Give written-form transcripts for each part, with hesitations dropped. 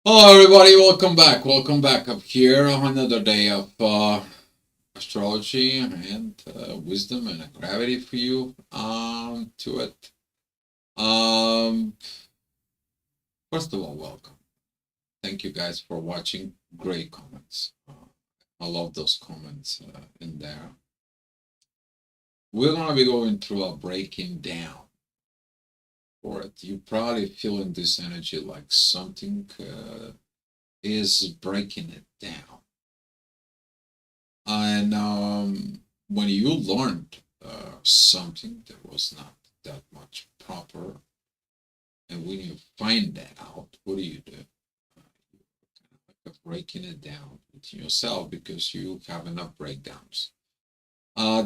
Hello, everybody. Welcome back up here on another day of astrology and wisdom and gravity for you. To it. Um, First of all, welcome. Thank you guys for watching. Great comments. I love those comments in there. We're gonna be going through a breaking down for it. You probably feeling this energy like something is breaking it down. And when you learned something that was not that much proper, and when you find that out, what do? You kind of like breaking it down with yourself because you have enough breakdowns.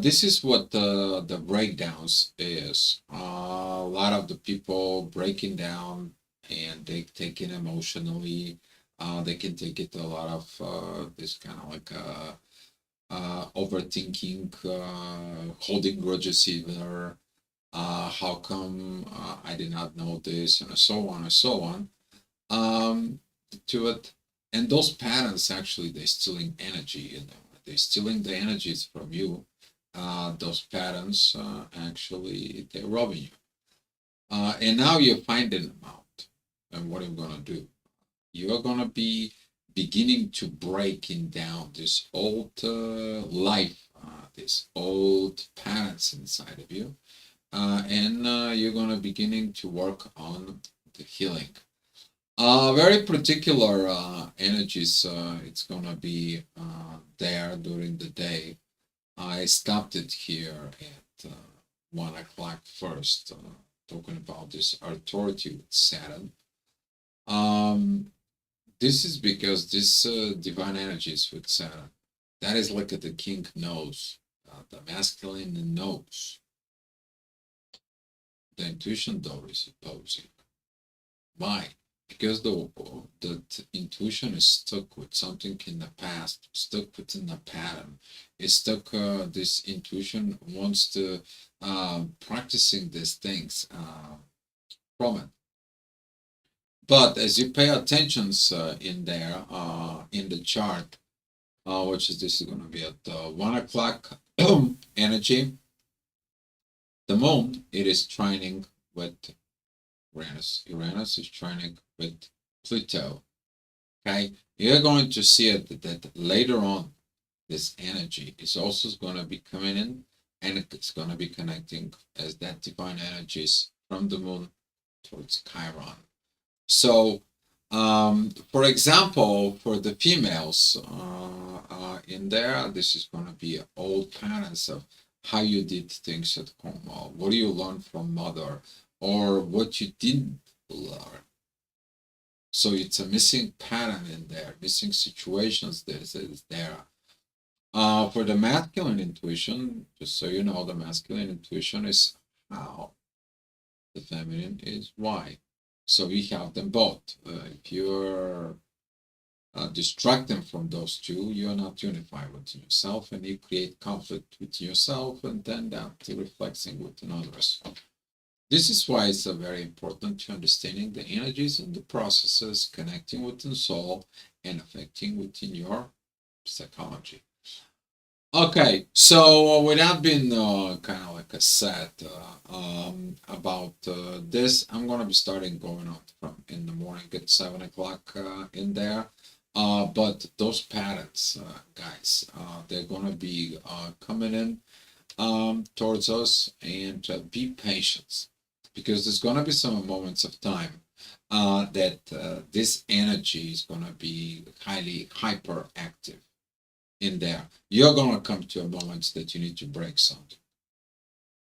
This is what the breakdowns is. A lot of the people breaking down and they take it emotionally. They can take it a lot of this kind of like overthinking, holding grudges either. How come I did not know this, and so on and so on. To it, and those patterns actually they're stealing energy in them. They're stealing the energies from you. Those patterns actually they're robbing you. And now you're finding them out. And what are you gonna do? You're gonna be beginning to breaking down this old life, this old patterns inside of you, and you're gonna beginning to work on the healing. Very particular energies. It's gonna be there during the day. I stopped it here at 1 o'clock first, talking about this authority with Saturn. Um, this is because this divine energies with Saturn, that is like the king knows, the masculine knows. The intuition door is opposing. Why? Because the intuition is stuck with something in the past, stuck within the pattern. It's stuck. This intuition wants to practicing these things from it. But as you pay attention in there, in the chart, which is this is going to be at 1 o'clock energy, the moon, it is trining with Uranus. Uranus is trining with Pluto. Okay, you're going to see it that later on, this energy is also going to be coming in, and it's going to be connecting as that divine energies from the moon towards Chiron. So, for example, for the females in there, this is going to be old patterns of how you did things at home. What do you learn from mother, or what you didn't learn? So it's a missing pattern in there, missing situations that is there. For the masculine intuition, just so you know, the masculine intuition is how, the feminine is why. So we have them both. If you're distracting from those two, you're not unified with yourself, and you create conflict with yourself, and then that reflecting with others. This is why it's very important to understanding the energies and the processes connecting within soul and affecting within your psychology. Okay, so without being kind of like a set about this, I'm gonna be starting going on from in the morning at 7 o'clock in there. But those patterns, guys, they're gonna be coming in towards us, and be patient because there's gonna be some moments of time that this energy is gonna be highly hyperactive in there. You're going to come to a moment that you need to break something.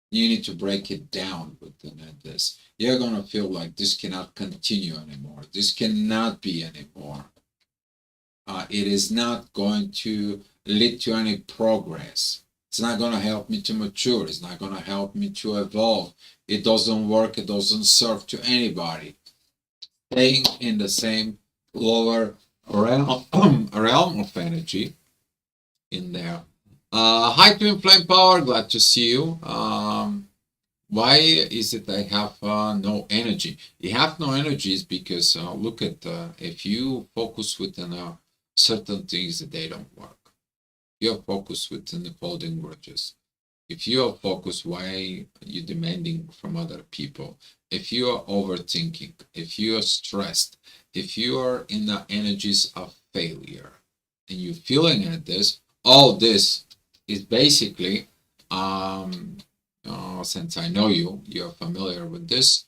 You need to break it down within this. You're going to feel like this cannot continue anymore. This cannot be anymore. It is not going to lead to any progress. It's not going to help me to mature. It's not going to help me to evolve. It doesn't work. It doesn't serve to anybody. Staying in the same lower realm of energy in there. Hi, Twin Flame Power. Glad to see you. Why is it I have no energy? You have no energy is because look at if you focus within certain things that they don't work. You're focused within the holding grudges. If you are focused, why are you demanding from other people? If you are overthinking, if you are stressed, if you are in the energies of failure, and you're feeling at this, all this is basically, since I know you, you're familiar with this.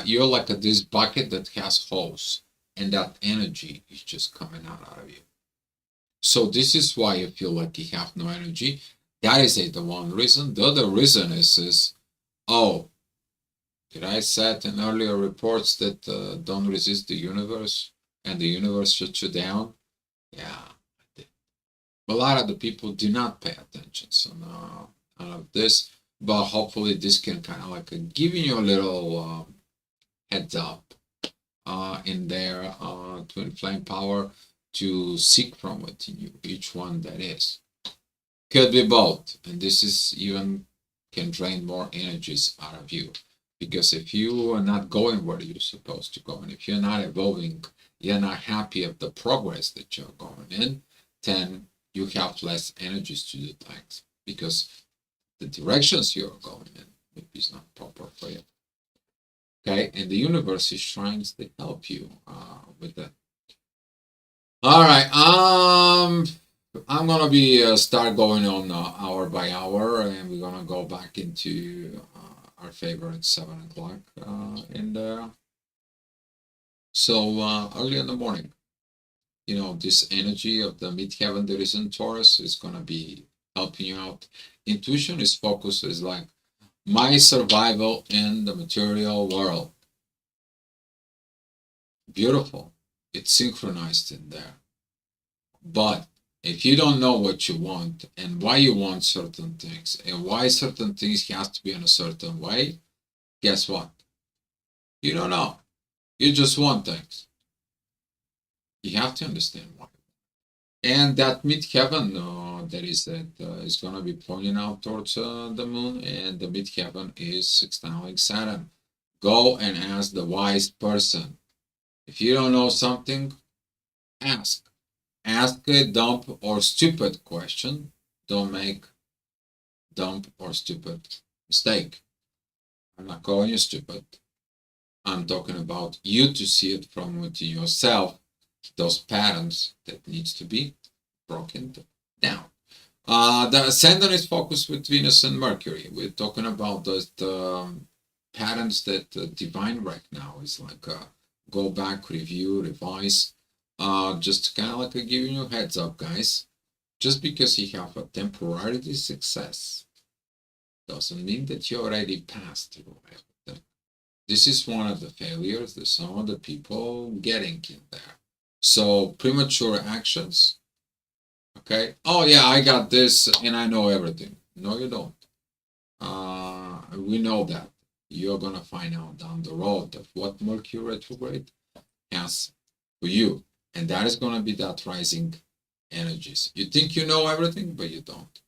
You're like this bucket that has holes, and that energy is just coming out of you. So this is why you feel like you have no energy. That is the one reason. The other reason is oh, did I said in earlier reports that don't resist the universe and the universe shuts you down? Yeah, I did. A lot of the people do not pay attention. So no, none of this. But hopefully this can kind of like giving you a little heads up in there to inflame power to seek from within you, each one that is. Could be both, and this is even can drain more energies out of you. Because if you are not going where you're supposed to go, and if you're not evolving, you're not happy of the progress that you're going in, then you have less energies to do things because the directions you're going in maybe is not proper for you. Okay, and the universe is trying to help you with that. All right. I'm gonna be start going on hour by hour, and we're gonna go back into our favorite 7 o'clock in there. So early in the morning, you know, this energy of the midheaven that is in Taurus is gonna be helping you out. Intuition is focused is like my survival in the material world. Beautiful. It's synchronized in there. But if you don't know what you want and why you want certain things and why certain things has to be in a certain way, guess what? You don't know. You just want things. You have to understand why. And that midheaven is going to be pointing out towards the moon, and the midheaven is sextiling Saturn. Go and ask the wise person. If you don't know something, ask. Ask a dumb or stupid question. Don't make dumb or stupid mistake. I'm not calling you stupid. I'm talking about you to see it from within yourself, those patterns that needs to be broken down. The ascendant is focused with Venus and Mercury. We're talking about those patterns that divine right now is like go back, review, revise. Just kind of like giving you a heads up, guys. Just because you have a temporary success doesn't mean that you already passed through everything. This is one of the failures that some of the people getting in there. So premature actions, okay? Oh yeah, I got this and I know everything. No, you don't. We know that. You're gonna find out down the road of what Mercury retrograde has for you. And that is gonna be that rising energies. You think you know everything, but you don't.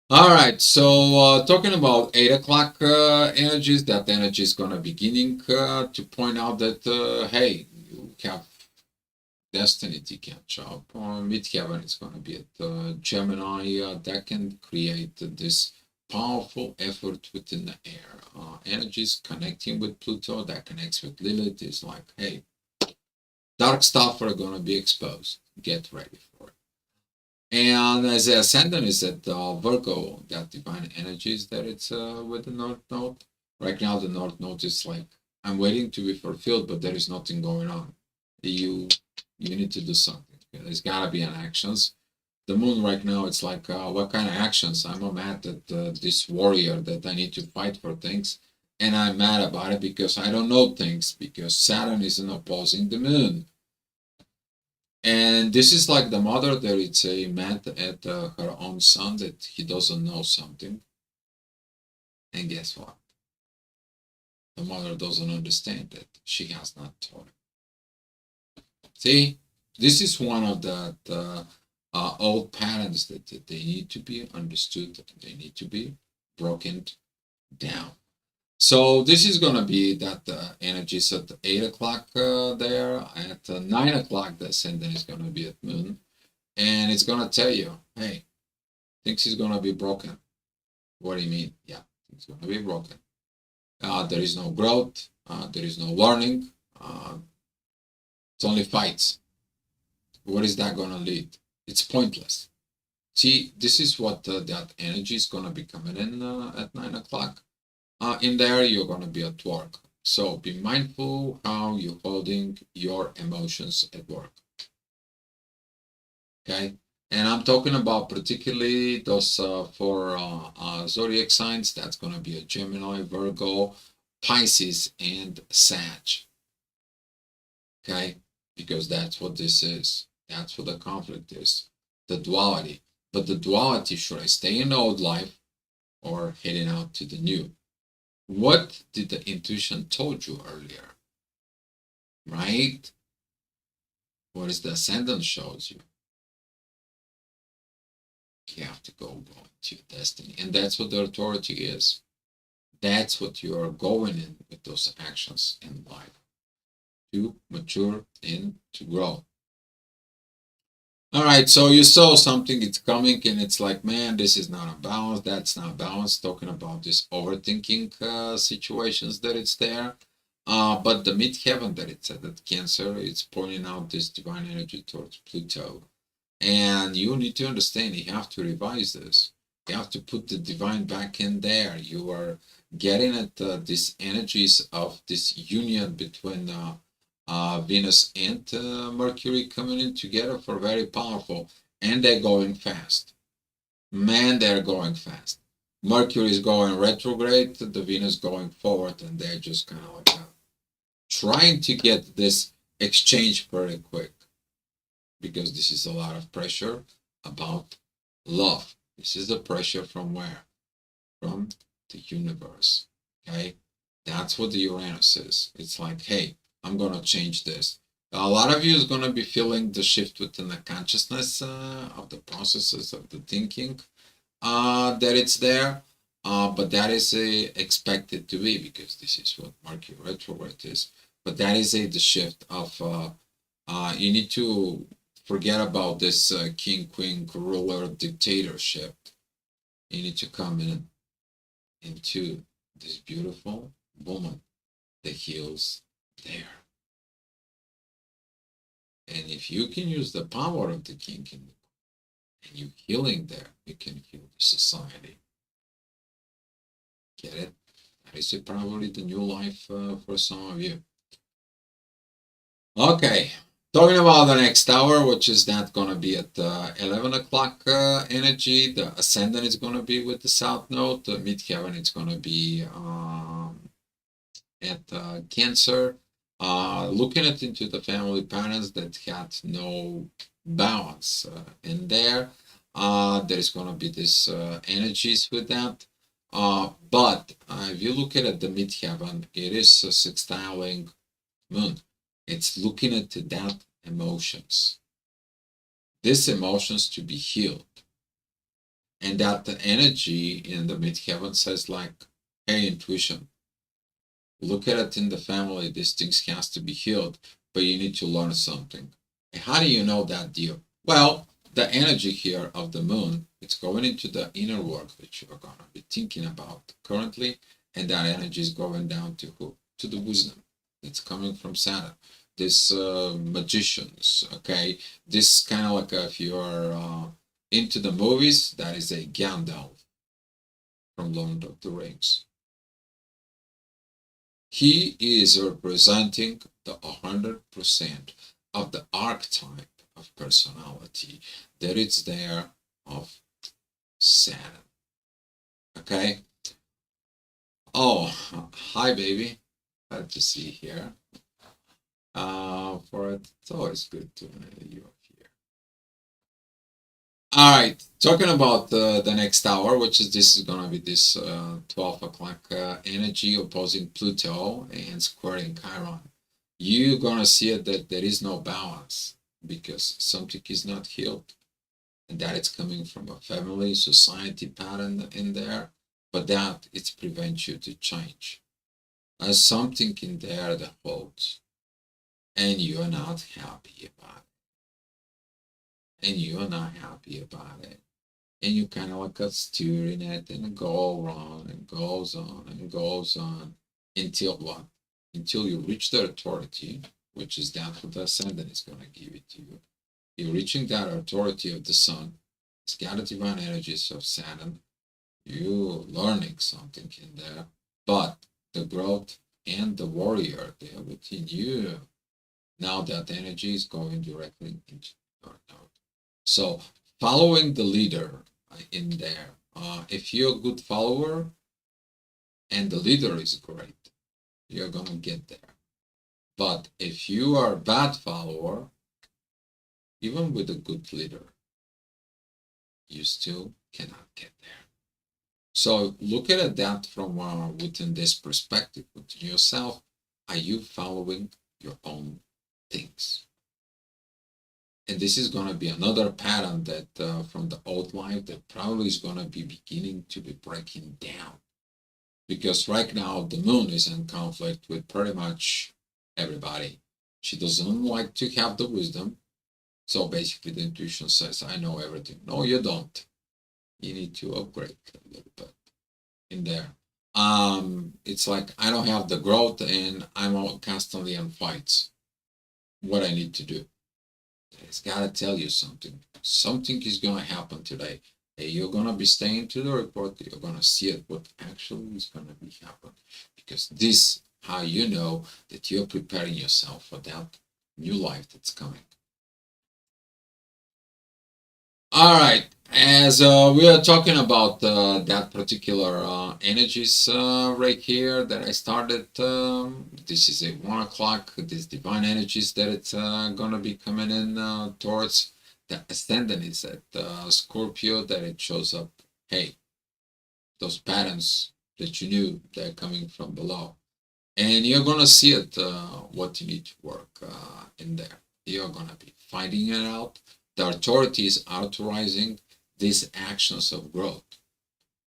All right, so talking about 8 o'clock energies, that energy is gonna beginning to point out that hey, you have destiny to catch up. Midheaven is gonna be at Gemini that can create this powerful effort within the air. Energies connecting with Pluto that connects with Lilith is like, hey, dark stuff are gonna be exposed. Get ready for it. And as the ascendant is at Virgo, that divine energies that it's with the North Node. Right now, the North Node is like, I'm waiting to be fulfilled, but there is nothing going on. You you need to do something. There's gotta be an actions. The moon right now, it's like, what kind of actions? I'm mad at this warrior that I need to fight for things, and I'm mad about it because I don't know things because Saturn isn't opposing the moon. And this is like the mother that it's a mad at her own son that he doesn't know something. And guess what? The mother doesn't understand that she has not taught him. See, this is one of the old patterns that they need to be understood. They need to be broken down. So this is gonna be that energies at 8 o'clock there. At 9 o'clock, the ascendant is gonna be at moon, and it's gonna tell you, hey, things is gonna be broken. What do you mean? Yeah, it's gonna be broken. There is no growth. There is no learning. It's only fights. What is that gonna lead? It's pointless. See, this is what that energy is gonna be coming in at 9 o'clock. In there, you're gonna be at work. So be mindful how you're holding your emotions at work. Okay, and I'm talking about particularly those four zodiac signs. That's gonna be a Gemini, Virgo, Pisces, and Sag. Okay, because that's what this is. That's what the conflict is. The duality. But the duality, should I stay in the old life or heading out to the new? What did the intuition told you earlier? Right? What is the ascendant shows you? You have to go into your destiny. And that's what the authority is. That's what you are going in with those actions in life. To mature and to grow. All right, so you saw something, it's coming, and it's like, man, this is not a balance, that's not balanced. Talking about this overthinking situations that it's there. But the midheaven that it's at, that Cancer, it's pointing out this divine energy towards Pluto. And you need to understand, you have to revise this. You have to put the divine back in there. You are getting at these energies of this union between Venus and Mercury coming in together for very powerful, and they're going fast. Man, they're going fast. Mercury is going retrograde, the Venus going forward, and they're just kind of like trying to get this exchange very quick, because this is a lot of pressure about love. This is the pressure from where? From the universe. Okay? That's what the Uranus is. It's like, hey, I'm going to change this. A lot of you is going to be feeling the shift within the consciousness of the processes of the thinking that it's there. But that is expected to be, because this is what Mercury retrograde is. But that is the shift of you need to forget about this king, queen, ruler dictatorship. You need to come in into this beautiful woman that heals there. And if you can use the power of the king and you healing there, you can heal the society. Get it? That is probably the new life for some of you. Okay, talking about the next hour, which is that going to be at 11 o'clock energy. The ascendant is going to be with the south node. The midheaven is going to be at Cancer. Looking at into the family patterns that had no balance in there. There is going to be this energies with that. But if you look at the midheaven, it is a sextiling moon. It's looking at that emotions. These emotions to be healed. And that the energy in the midheaven says like, hey, intuition, look at it in the family, these things has to be healed, but you need to learn something. And how do you know that deal? Well, the energy here of the moon, it's going into the inner work that you are going to be thinking about currently, and that energy is going down to who? To the wisdom. It's coming from Saturn. This magicians, okay? This kind of like if you are into the movies, that is a Gandalf from Lord of the Rings. He is representing the 100% of the archetype of personality that is there of Saturn. Okay? Oh, hi, baby. Glad to see you here. For it, it's always good to have you here. All right, talking about the next hour, which is this is gonna be this 12 o'clock energy opposing Pluto and squaring Chiron. You're gonna see it that there is no balance because something is not healed, and that it's coming from a family society pattern in there. but that it prevents you to change. There's something in there that holds, and you're not happy about it, and you're not happy about it, and you kind of like steering it, and it goes on and goes on and goes on until what? Until you reach the authority, which is that what the ascendant is going to give it to you. You're reaching that authority of the sun. It's got the divine energies of Saturn. You learning something in there, but the growth and the warrior there within you. Now that energy is going directly into your node. So following the leader in there. If you're a good follower and the leader is great, you're gonna get there. But if you are a bad follower, even with a good leader, you still cannot get there. So look at that from within this perspective, within yourself. Are you following your own things? And this is going to be another pattern that from the old life that probably is going to be beginning to be breaking down. Because right now the moon is in conflict with pretty much everybody. She doesn't like to have the wisdom. So basically the intuition says, I know everything. No, you don't. You need to upgrade a little bit in there. It's like I don't have the growth and I'm constantly in fights. What I need to do. It's got to tell you something. Something is going to happen today. Hey, you're going to be staying to the report. You're going to see it, what actually is going to be happening. Because this, how you know that you're preparing yourself for that new life that's coming. All right. As we are talking about that particular energies right here that I started, this is a 1 o'clock, these divine energies that it's going to be coming in towards the ascendant is at Scorpio, that it shows up, hey, those patterns that you knew they're coming from below. And you're going to see it, what you need to work in there. You're going to be finding it out. The authority is authorizing these actions of growth.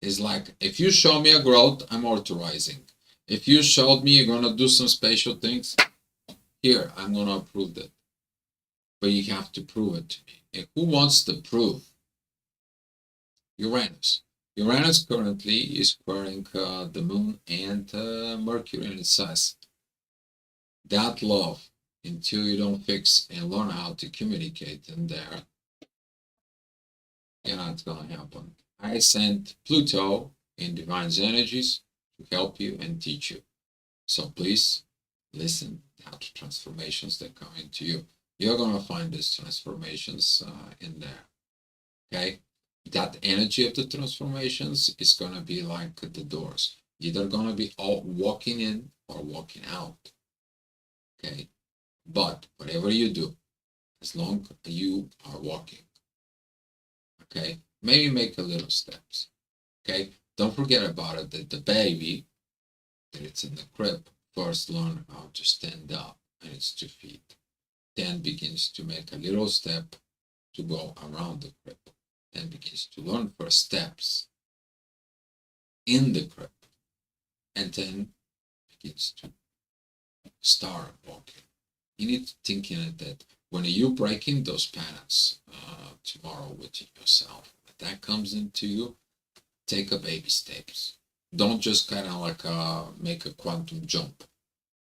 It's like, if you show me a growth, I'm authorizing. If you showed me you're going to do some special things, here, I'm going to approve that. But you have to prove it to me. And who wants the proof? Uranus. Uranus currently is squaring the moon and Mercury, and it says that love, until you don't fix and learn how to communicate in there, you're not going to happen. I sent Pluto in divine energies to help you and teach you. So please listen to transformations that come into you. You're going to find these transformations in there. Okay? That energy of the transformations is going to be like the doors. Either going to be all walking in or walking out. Okay? But whatever you do, as long as you are walking, okay, maybe make a little steps. Okay, don't forget about it that the baby that it's in the crib first learn how to stand up on its 2 feet, then begins to make a little step to go around the crib, then begins to learn first steps in the crib, and then begins to start walking. You need to think in it that when you're breaking those patterns tomorrow within yourself, that comes into you, take a baby steps. Don't just kind of like make a quantum jump.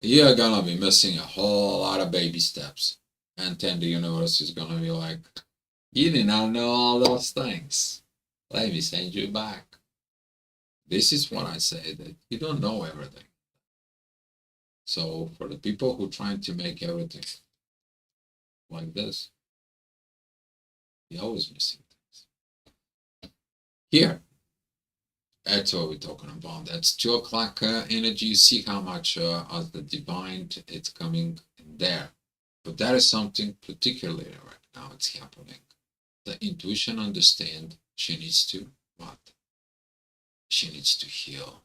You're gonna be missing a whole lot of baby steps, and then the universe is gonna be like, you did not know all those things. Let me send you back. This is what I say, that you don't know everything. So for the people who are trying to make everything like this, you're always missing things. Here, that's what we're talking about. That's 2 o'clock energy. You see how much of the divine it's coming in there. But that is something particularly right now it's happening. The intuition understand she needs to what? She needs to heal.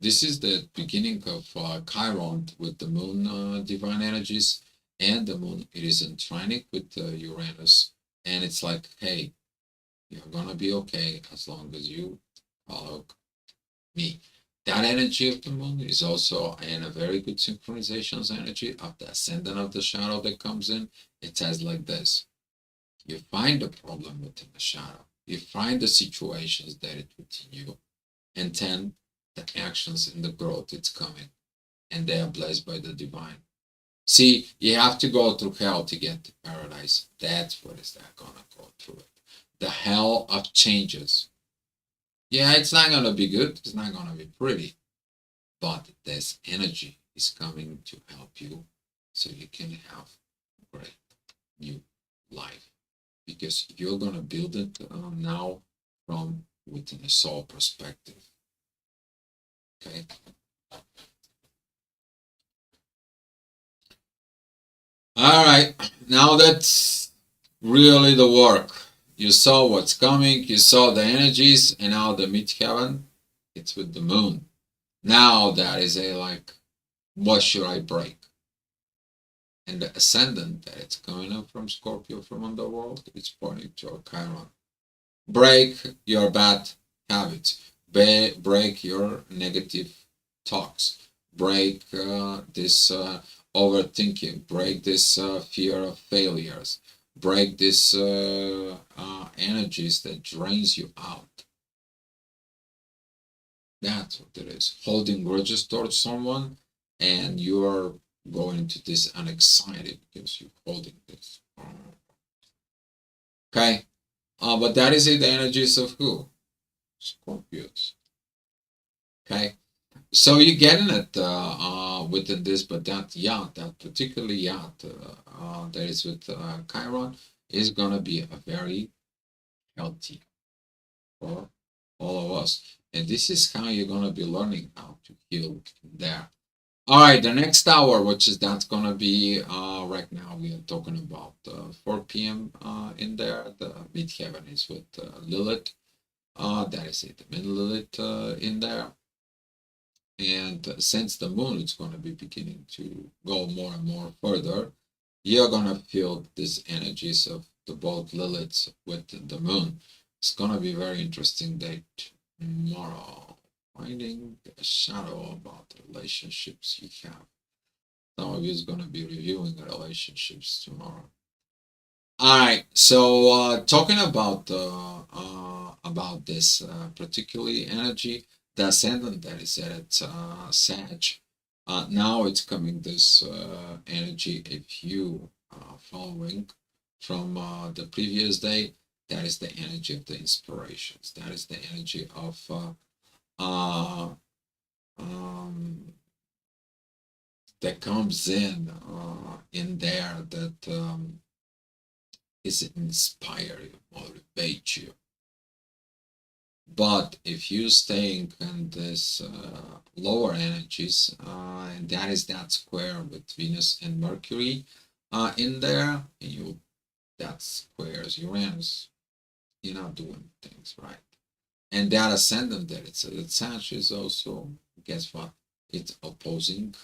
This is the beginning of Chiron with the moon divine energies, and the moon, it is in trinic with Uranus, and it's like, hey, You're gonna be okay as long as you follow me. That energy of the moon is also in a very good synchronizations energy of the ascendant of the shadow that comes in. It says like this: you find the problem within the shadow, you find the situations that it within you, and then the actions and the growth it's coming, and they are blessed by the divine. See, you have to go through hell to get to paradise. That's what is that gonna go through it. The hell of changes. Yeah, it's not gonna be good, it's not gonna be pretty, but this energy is coming to help you so you can have a great new life. Because you're gonna build it now from within a soul perspective. Okay. All right. Now that's really the work. You saw what's coming, you saw the energies, and now the midheaven, it's with the moon. Now that is a like, what should I break? And the ascendant that it's coming up from Scorpio from underworld, it's pointing to a Chiron. Break your bad habits. Break your negative talks. Break this overthinking. Break this fear of failures. Break this energies that drains you out. That's what it is. Holding grudges towards someone, and you're going to this unexcited because you're holding this. Okay, but that is it. The energies of who? Scorpios. Okay, so you're getting it within this, but that yacht, that particular yacht that is with Chiron, is gonna be a very healthy for all of us, and this is how you're gonna be learning how to heal there. All right, the next hour, which is that's gonna be right now, we are talking about 4 p.m. In there. The midheaven is with Lilith. That is it, the middle Lilith in there. And since the moon is going to be beginning to go more and more further, you're going to feel these energies of the both Liliths with the moon. It's going to be a very interesting day tomorrow. Finding a shadow about the relationships you have. Some of you is going to be reviewing the relationships tomorrow. All right, so talking about this particularly energy, the ascendant that is at Sag. Now it's coming this energy. If you following from the previous day, that is the energy of the inspirations. That is the energy of uh, that comes in there that is inspire you, motivate you. But if you staying in this lower energies, and that is that square with Venus and Mercury in there, and you that squares Uranus, you're not doing things right. And that ascendant that it's Sag is also, guess what? It's opposing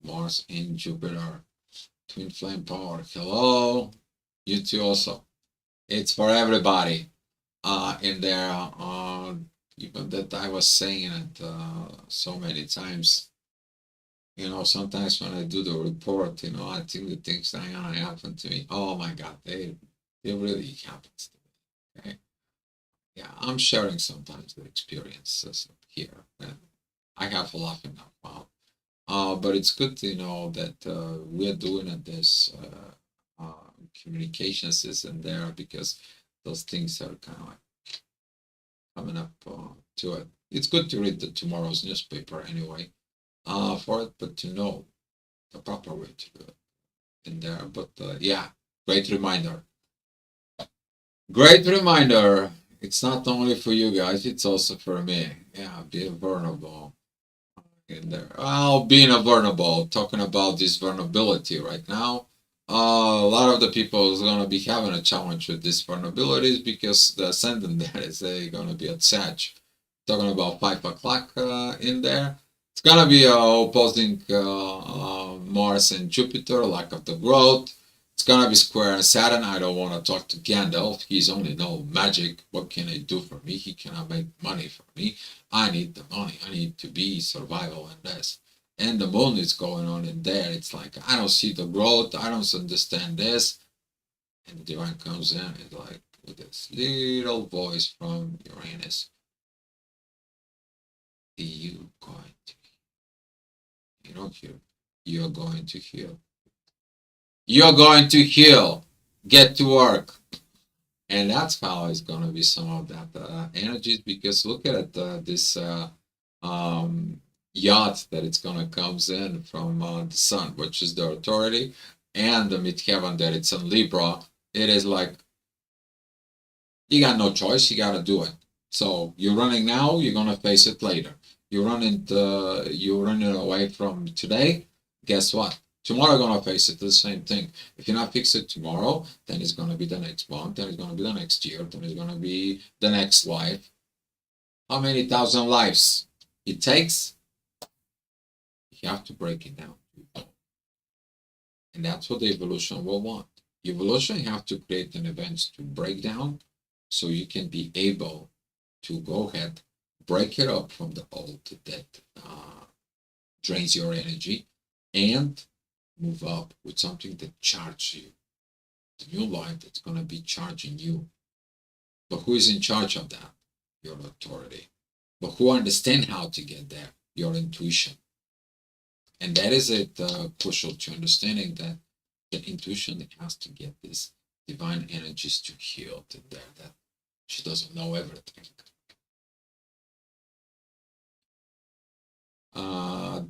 Mars and Jupiter. Twin flame power. Hello, you two also. It's for everybody in there. Even that I was saying it so many times. You know, sometimes when I do the report, you know, I think the things that are gonna happen to me. Oh my God, they really happens to me. Okay, yeah, I'm sharing sometimes the experiences here, and I have a laughing out loud. But it's good to know that we're doing this communication system there because those things are kind of like coming up to it. It's good to read the tomorrow's newspaper anyway for it, but to know the proper way to do it in there. But yeah, great reminder. Great reminder. It's not only for you guys, it's also for me. Yeah, be vulnerable in there. Well, being a vulnerable, talking about this vulnerability right now. A lot of the people is gonna be having a challenge with these vulnerabilities because the ascendant there is gonna be at Sag. Talking about 5 o'clock in there. It's gonna be opposing Mars and Jupiter, lack of the growth. It's gonna be square and Saturn. I don't want to talk to Gandalf. He's only no magic. What can he do for me? He cannot make money for me. I need the money. I need to be survival in this. And the moon is going on in there. It's like I don't see the growth. I don't understand this. And the divine comes in and like with this little voice from Uranus. You going to, you don't hear. You're going to heal. You're going to heal. Get to work. And that's how it's going to be some of that energies because look at it, this um, yacht that it's going to comes in from the sun, which is the authority, and the midheaven that it's in Libra. It is like you got no choice. You got to do it. So you're running now. You're going to face it later. You're running away from today. Guess what? Tomorrow you're gonna face it the same thing. If you're not fix it tomorrow, then it's gonna be the next month, then it's gonna be the next year, then it's gonna be the next life. How many thousand lives it takes? You have to break it down. And that's what the evolution will want. Evolution you have to create an event to break down so you can be able to go ahead, break it up from the old that drains your energy and move up with something that charges you. The new life that's going to be charging you. But who is in charge of that? Your authority. But who understand how to get there? Your intuition. And that is it crucial to understanding that the intuition has to get this divine energies to heal to there that she doesn't know everything.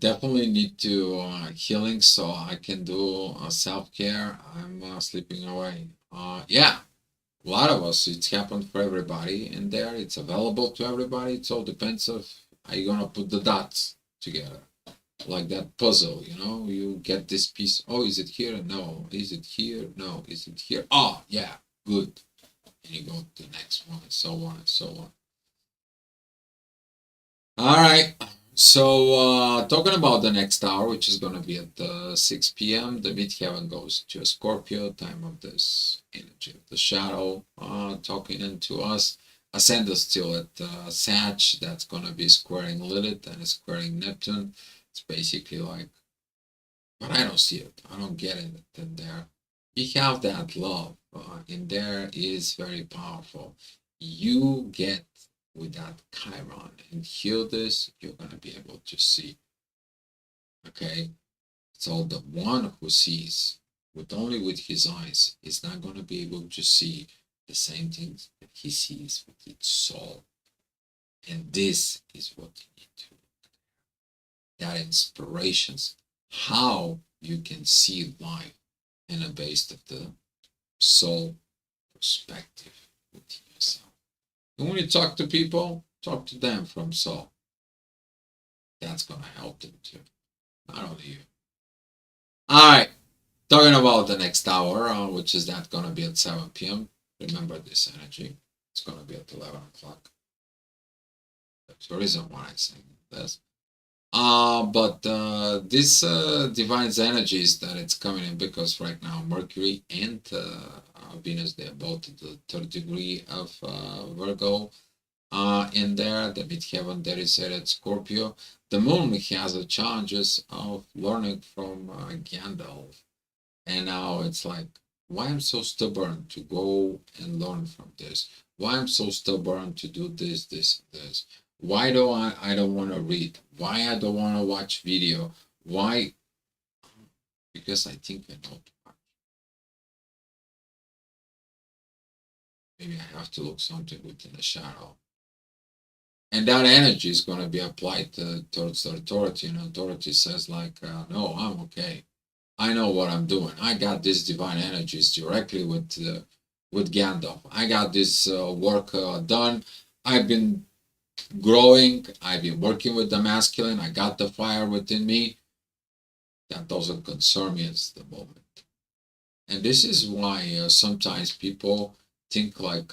Definitely need to healing so I can do self-care. I'm sleeping away. Yeah, a lot of us. It's happened for everybody in there. It's available to everybody. It all depends of how you're gonna put the dots together. Like that puzzle, you know, you get this piece. Oh, is it here? No. Is it here? No. Is it here? Oh, yeah, good. And you go to the next one, and so on and so on. All right. So, talking about the next hour, which is going to be at 6 p.m., the midheaven goes to Scorpio, time of this energy of the shadow, talking into us. Ascend still at Sag, that's going to be squaring Lilith and squaring Neptune. It's basically like, but I don't see it. I don't get it in there. You have that love in there is very powerful. You get with that Chiron and heal this, you're going to be able to see. Okay? So the one who sees with only with his eyes is not going to be able to see the same things that he sees with his soul. And this is what you need to that inspirations, how you can see life in a base of the soul perspective with yourself. And when you talk to people, talk to them from soul. That's going to help them too. Not only you. All right. Talking about the next hour, which is not going to be at 7 p.m. Remember this energy. It's going to be at 11 o'clock. That's the reason why I'm saying this. But this divine energies that it's coming in because right now Mercury and Venus, they're both at the third degree of Virgo. In there, the midheaven that is at Scorpio. The moon has the challenges of learning from Gandalf. And now it's like, why I'm so stubborn to go and learn from this? Why I'm so stubborn to do this, this, this? Why do I don't want to read? Why I don't want to watch video? Why? Because I think I know too much. Maybe I have to look something within the shadow. And that energy is going to be applied towards the authority, and authority says like, no, I'm okay. I know what I'm doing. I got these divine energies directly with Gandalf. I got this work done. I've been growing. I've been working with the masculine. I got the fire within me. That doesn't concern me at the moment. And this is why sometimes people think like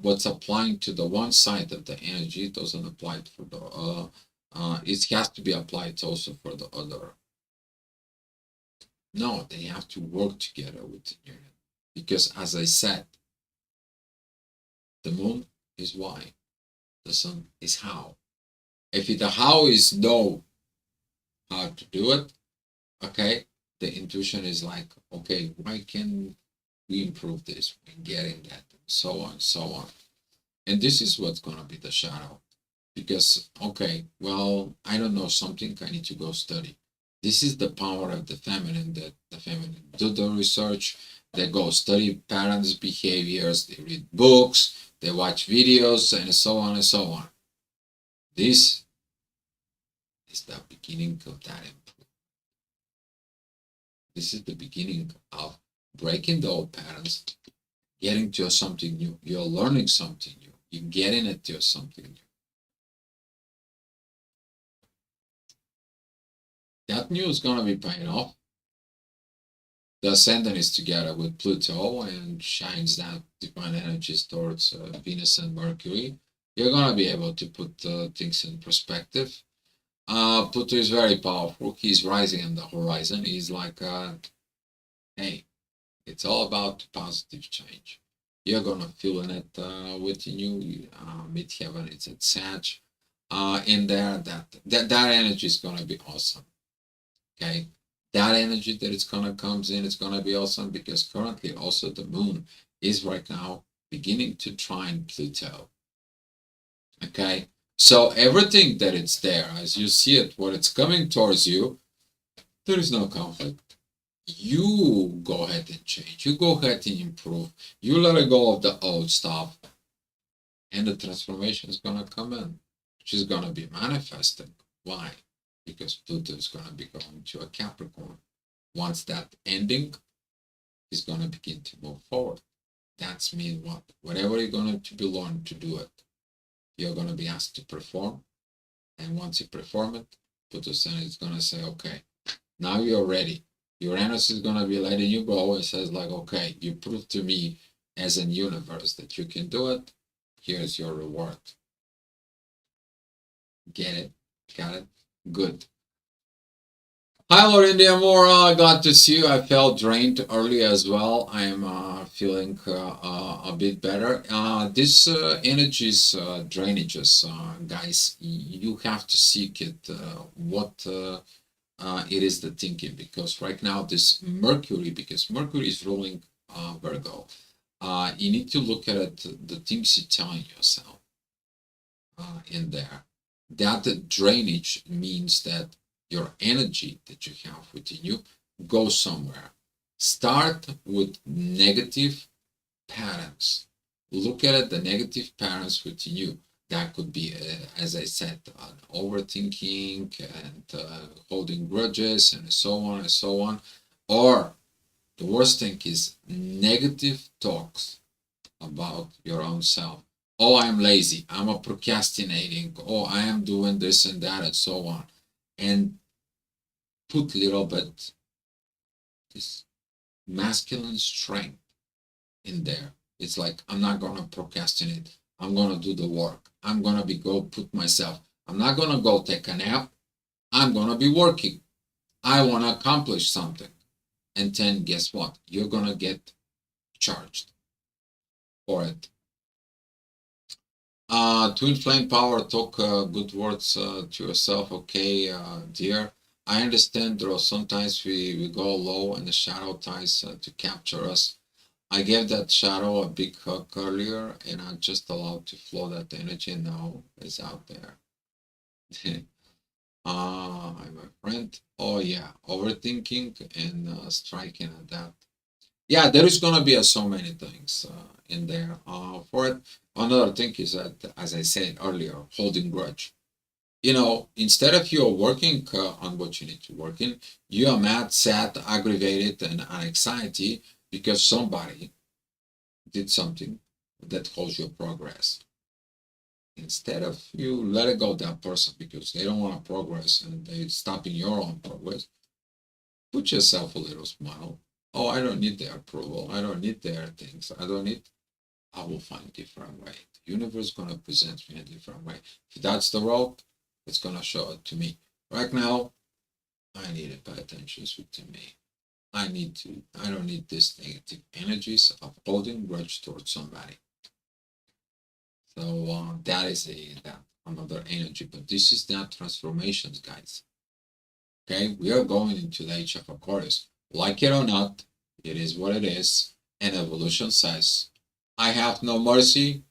what's applying to the one side of the energy doesn't apply for the it has to be applied also for the other. No, they have to work together with the union. Because as I said, the moon is why, the sun is how. If the how is know how to do it, okay, the intuition is like, okay, why can we improve this? We're getting that, so on, so on. And this is what's gonna be the shadow. Because, okay, well, I don't know something, I need to go study. This is the power of the feminine, that the feminine do the research, they go study parents' behaviors, they read books, they watch videos, and so on and so on. This is the beginning of that improvement. This is the beginning of breaking the old patterns, getting to something new. You're learning something new. You're getting into something new. That new is gonna be paying off. The ascendant is together with Pluto and shines that divine energies towards Venus and Mercury. You're gonna be able to put things in perspective. Pluto is very powerful. He's rising in the horizon. He's like, hey, it's all about positive change. You're gonna feel it with you. Midheaven, it's at Sag. In there, that energy is gonna be awesome. Okay, that energy that it's gonna comes in, it's gonna be awesome because currently also the moon is right now beginning to trine Pluto. Okay, so everything that it's there, as you see it, what it's coming towards you, there is no conflict. You go ahead and change. You go ahead and improve. You let go of the old stuff, and the transformation is gonna come in, which is gonna be manifesting. Why? Because Pluto is gonna be going to a Capricorn. Once that ending is gonna begin to move forward. That's mean what? Whatever you're gonna to be learned to do it, you're gonna be asked to perform. And once you perform it, Pluto is gonna say, okay, now you're ready. Uranus is gonna be letting you go and says like, okay, you proved to me as an universe that you can do it. Here's your reward. Get it? Got it? Good. Hi, Lord India More. Glad to see you. I felt drained early as well. I'm feeling a bit better. This energies drainages, guys, you have to seek it. What it is the thinking, because right now this Mercury, because Mercury is ruling Virgo, you need to look at it, the things you're telling yourself in there. That drainage means that your energy that you have within you goes somewhere. Start with negative patterns. Look at it, the negative patterns within you. That could be, as I said, overthinking and holding grudges and so on and so on. Or the worst thing is negative talks about your own self. Oh, I'm lazy. I'm a procrastinating. Oh, I am doing this and that and so on. And put little bit this masculine strength in there. It's like, I'm not gonna procrastinate. I'm gonna do the work. I'm gonna be go put myself. I'm not gonna go take a nap. I'm gonna be working. I wanna accomplish something. And then guess what? You're gonna get charged for it. Twin flame power, talk good words to yourself. Okay, dear. I understand, though sometimes we go low and the shadow tries to capture us. I gave that shadow a big hug earlier, and I just allowed to flow that energy. Now it's out there. I'm a friend. Oh yeah, overthinking and striking at that. Yeah, there is gonna be so many things in there. For it, another thing is that, as I said earlier, holding grudge. You know, instead of you working on what you need to work in, you are mad, sad, aggravated, and anxiety because somebody did something that holds your progress. Instead of you let it go that person because they don't want to progress and they're stopping your own progress, put yourself a little smile. Oh, I don't need their approval. I don't need their things. I don't need. I will find a different way. The universe is gonna present me a different way. If that's the road, it's gonna show it to me. Right now, I need to pay attention to me. I don't need these negative energies of holding grudge towards somebody. So that is that another energy, but this is not transformations, guys. Okay, we are going into the age of Aquarius. Like it or not, it is what it is. And evolution says, I have no mercy.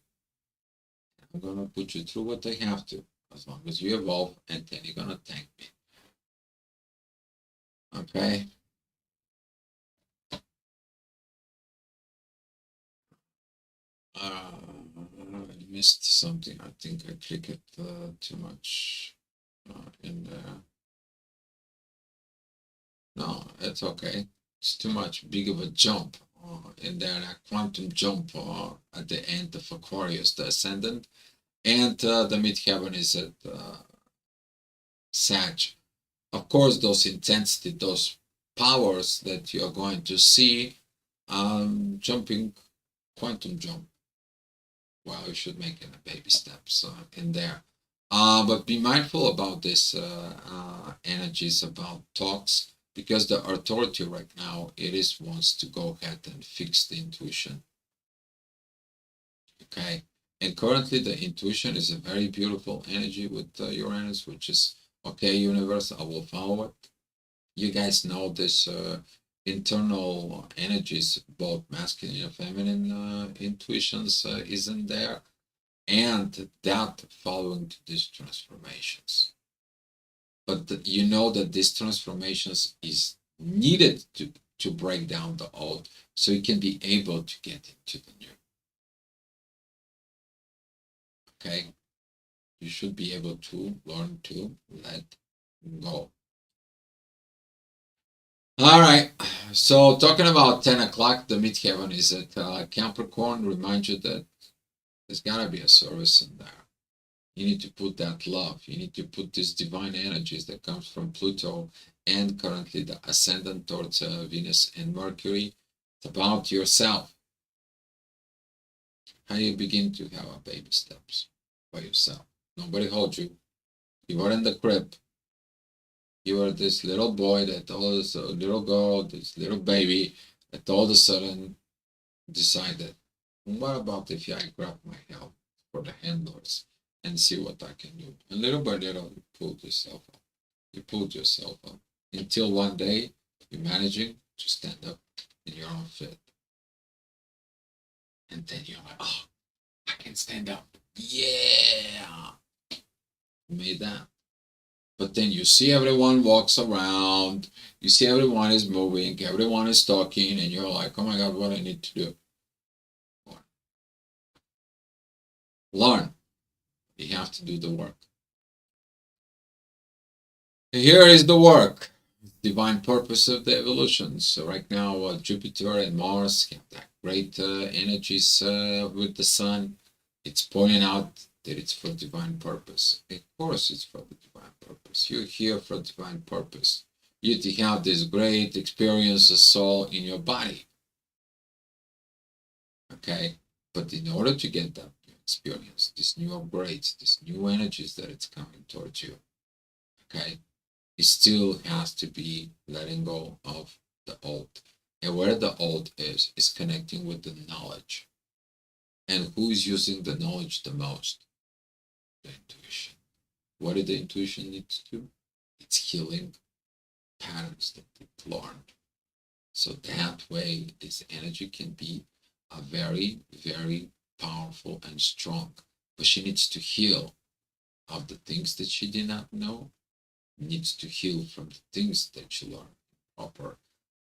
I'm gonna put you through what I have to, as long as you evolve, and then you're gonna thank me. Okay. I missed something. I think I clicked too much in there. No, it's okay. It's too much big of a jump in there, a quantum jump at the end of Aquarius, the ascendant, and the midheaven is at Sag. Of course, those intensity, those powers that you are going to see, jumping, quantum jump. Well, you should make it a baby steps in there. But be mindful about this energies, about talks, because the authority right now, it is wants to go ahead and fix the intuition. Okay. And currently the intuition is a very beautiful energy with Uranus, which is, okay, universe, I will follow it. You guys know this internal energies, both masculine and feminine intuitions isn't there. And that following to these transformations. But you know that these transformations is needed to break down the old so you can be able to get into the new. Okay, you should be able to learn to let go. All right, so talking about 10 o'clock, the midheaven is at Capricorn. Remind you that there's gotta be a service in there. You need to put that love. You need to put these divine energies that comes from Pluto and currently the ascendant towards Venus and Mercury. It's about yourself. How you begin to have a baby steps by yourself. Nobody holds you. You are in the crib. You are this little boy that all this little girl, this little baby that all of a sudden decided, what about if I grab my help for the handlers and see what I can do? And little by little, you pulled yourself up. You pulled yourself up until one day you're managing to stand up in your own fit. And then you're like, oh, I can stand up. Yeah. You made that. But then you see everyone walks around, you see everyone is moving, everyone is talking, and you're like, oh my God, what I need to do? Learn. You have to do the work. Here is the work. Divine purpose of the evolution. So right now, Jupiter and Mars have that great energies with the sun. It's pointing out that it's for divine purpose. Of course, it's for the divine purpose. You're here for divine purpose. You to have this great experience of soul in your body. Okay, but in order to get that experience, this new upgrades, this new energies that it's coming towards you, okay, it still has to be letting go of the old. And where the old is connecting with the knowledge. And who is using the knowledge the most? The intuition. What did the intuition need to do? It's healing patterns that it learned. So that way, this energy can be a very, very powerful and strong. But she needs to heal of the things that she did not know, needs to heal from the things that she learned proper.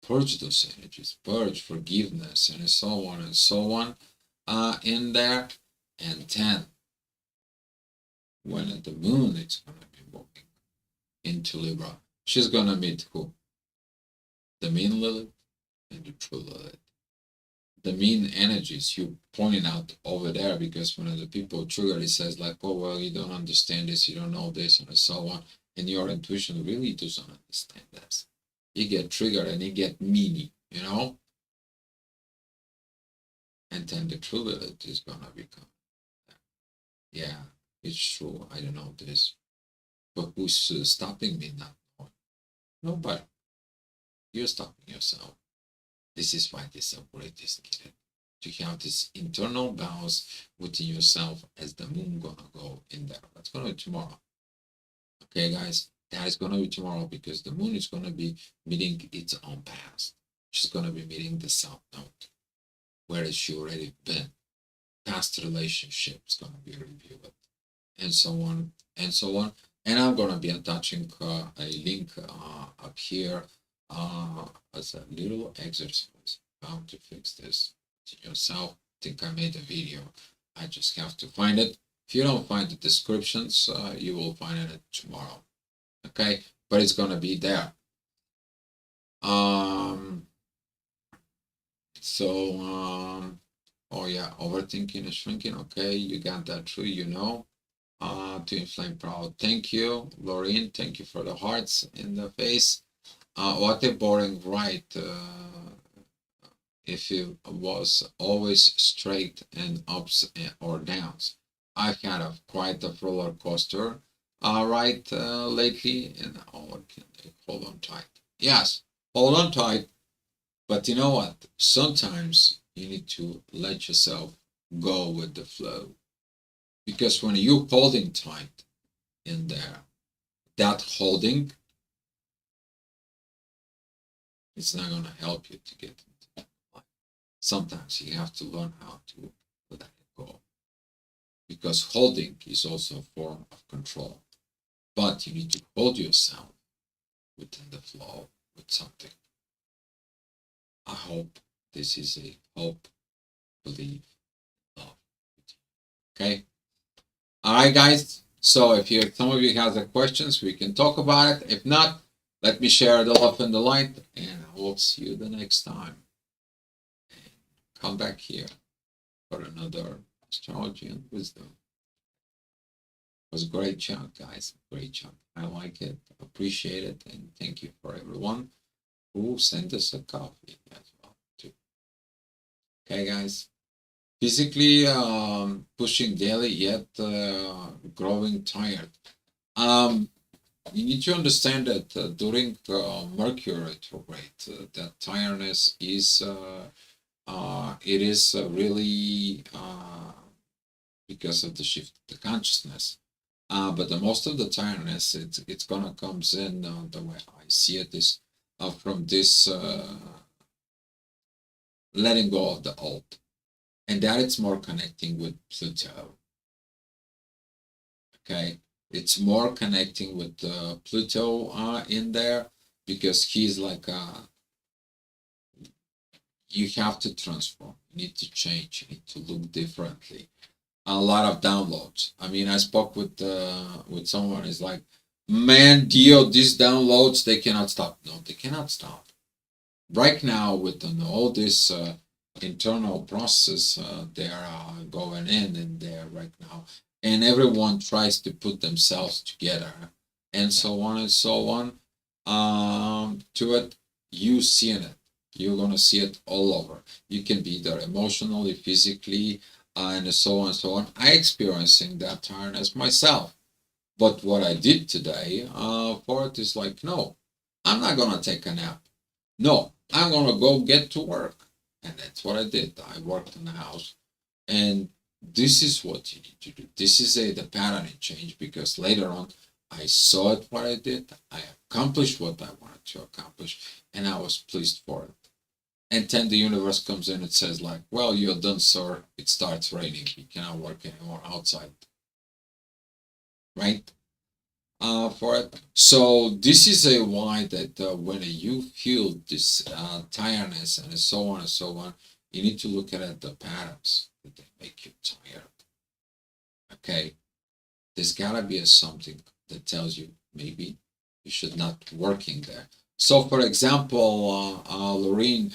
Purge those energies, purge forgiveness, and so on and so on in there. And 10, when at the moon it's going to be moving into Libra, she's going to meet who? The mean Lilith and the true Lilith. The mean energies you pointing out over there, because one of the people triggered, he says like, oh, well, you don't understand this, you don't know this, and so on. And your intuition really doesn't understand this. You get triggered and you get meany, you know? And then the true Lilith is going to become, yeah, it's true, I don't know this. But who's stopping me not knowing? Nobody. You're stopping yourself. This is why disability is needed. To have this internal balance within yourself as the moon gonna go in there. That's gonna be tomorrow. Okay, guys, that is gonna be tomorrow because the moon is gonna be meeting its own past. She's gonna be meeting the south node, where she already been. Past relationships gonna be reviewed, and so on and so on. And I'm gonna be attaching a link up here as a little exercise how to fix this to yourself. I think I made a video. I just have to find it. If you don't find the descriptions, you will find it tomorrow. Okay, but it's gonna be there. Um. So oh yeah, overthinking is shrinking. Okay, you got that true. You know. To inflame proud. Thank you, Laureen. Thank you for the hearts in the face. What a boring ride. If it was always straight and ups or downs. I've had quite a roller coaster ride lately, and oh, hold on tight. Yes, hold on tight. But you know what? Sometimes you need to let yourself go with the flow. Because when you're holding tight in there, that holding, it's not going to help you to get into that life. Sometimes you have to learn how to let it go. Because holding is also a form of control. But you need to hold yourself within the flow with something. I hope this is a hope, believe, love. Okay? All right, guys. So if you some of you have the questions, we can talk about it. If not, let me share the love and the light, and I will see you the next time. And come back here for another astrology and wisdom. It was a great chat, guys. Great chat. I like it, appreciate it, and thank you for everyone who sent us a coffee as well too. Okay, guys. Physically pushing daily, yet growing tired. You need to understand that during Mercury retrograde, that tiredness is it is really because of the shift of the consciousness. But the most of the tiredness, it's gonna comes in the way I see it is from this letting go of the old, and that it's more connecting with Pluto. Okay, it's more connecting with Pluto in there because he's like you have to transform, you need to change, you need to look differently. A lot of downloads. I mean, I spoke with someone. Is like, man, Dio, these downloads they cannot stop. No, they cannot stop. Right now, with all this internal process, they are going in there right now, and everyone tries to put themselves together, and so on and so on. To it, you seeing it. You're gonna see it all over. You can be there emotionally, physically, and so on and so on. I experiencing that tiredness myself. But what I did today for it is like, no, I'm not gonna take a nap. No, I'm gonna go get to work. And that's what I did. I worked in the house. And this is what you need to do. This is the paradigm change because later on I saw it what I did. I accomplished what I wanted to accomplish and I was pleased for it. And then the universe comes in and says like, well, you're done, sir. It starts raining. You cannot work anymore outside. Right? For it. So this is a why that when you feel this tiredness and so on and so on, you need to look at the patterns that they make you tired. Okay, there's gotta be something that tells you maybe you should not working there. So, for example, Lorene,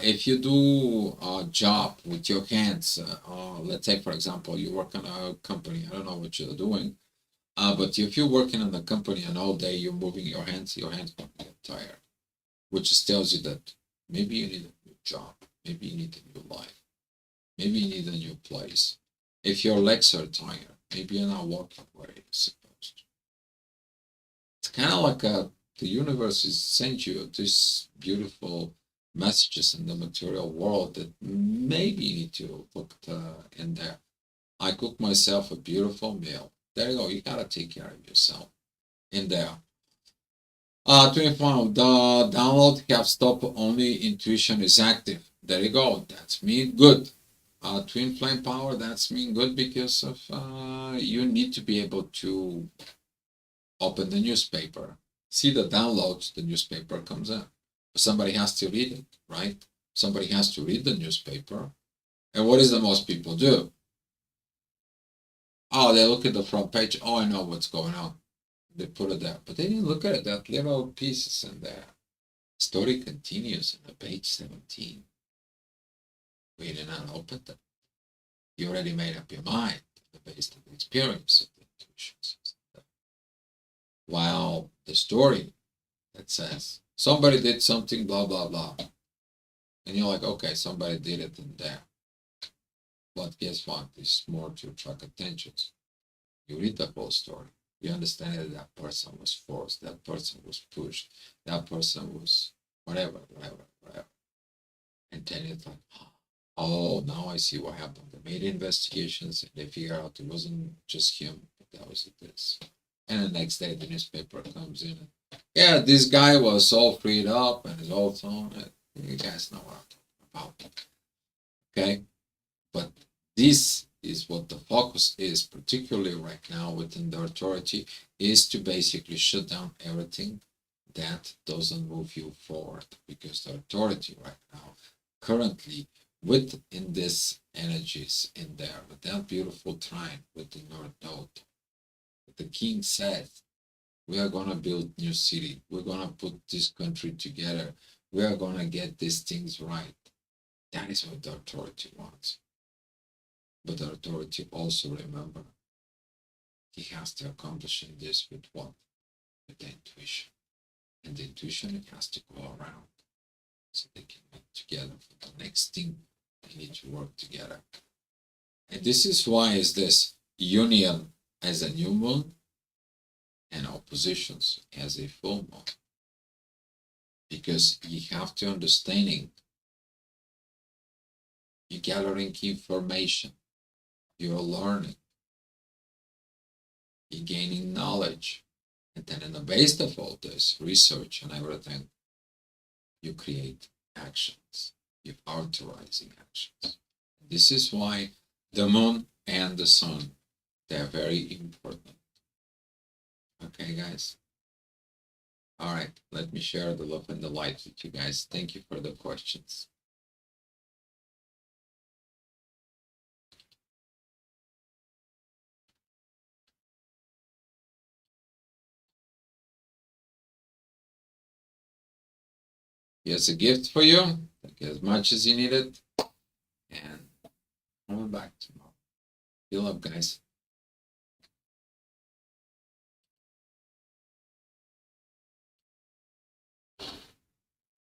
if you do a job with your hands, let's say, for example, you work in a company. I don't know what you're doing. But if you're working in a company and all day you're moving your hands going to get tired, which just tells you that maybe you need a new job, maybe you need a new life, maybe you need a new place. If your legs are tired, maybe you're not walking where you're supposed to. It's kind of like The universe is sent you these beautiful messages in the material world that maybe you need to look in there. I cook myself a beautiful meal. There you go. You gotta take care of yourself in there. 25. The download have stop only intuition is active. There you go. That's mean good. Twin flame power. That's mean good because of you need to be able to open the newspaper, see the downloads. The newspaper comes in. Somebody has to read it, right? Somebody has to read the newspaper. And what is the most people do? Oh, they look at the front page. Oh, I know what's going on. They put it there, but they didn't look at it. That little pieces in there. Story continues on page 17. We did not open them. You already made up your mind based on the experience of the intuitions. While the story that says somebody did something, blah blah blah, and you're like, okay, somebody did it in there. But guess what? There's more to attract attentions. You read the whole story. You understand that that person was forced, that person was pushed, that person was whatever. And then it's like, oh, now I see what happened. They made investigations and they figure out it wasn't just him, but that was this. And the next day the newspaper comes in and, yeah, this guy was all freed up and is all thrown. You guys know what I'm talking about. Okay? But this is what the focus is, particularly right now within the authority, is to basically shut down everything that doesn't move you forward. Because the authority right now, currently, within this energies in there, with that beautiful trine with the North Node, the king said, we are going to build new city. We're going to put this country together. We are going to get these things right. That is what the authority wants. But the authority also, remember, he has to accomplish this with what? With the intuition. And the intuition has to go around so they can work together for the next thing. They need to work together. And this is why is this union as a new moon and oppositions as a full moon. Because you have to understanding, you're gathering information, you're learning, you're gaining knowledge. And then in the base of all this research and everything, you create actions. You're authorizing actions. This is why the moon and the sun, they're very important. Okay, guys? All right, let me share the love and the light with you guys. Thank you for the questions. Here's a gift for you. Take as much as you need it. And coming back tomorrow. Feel up, guys.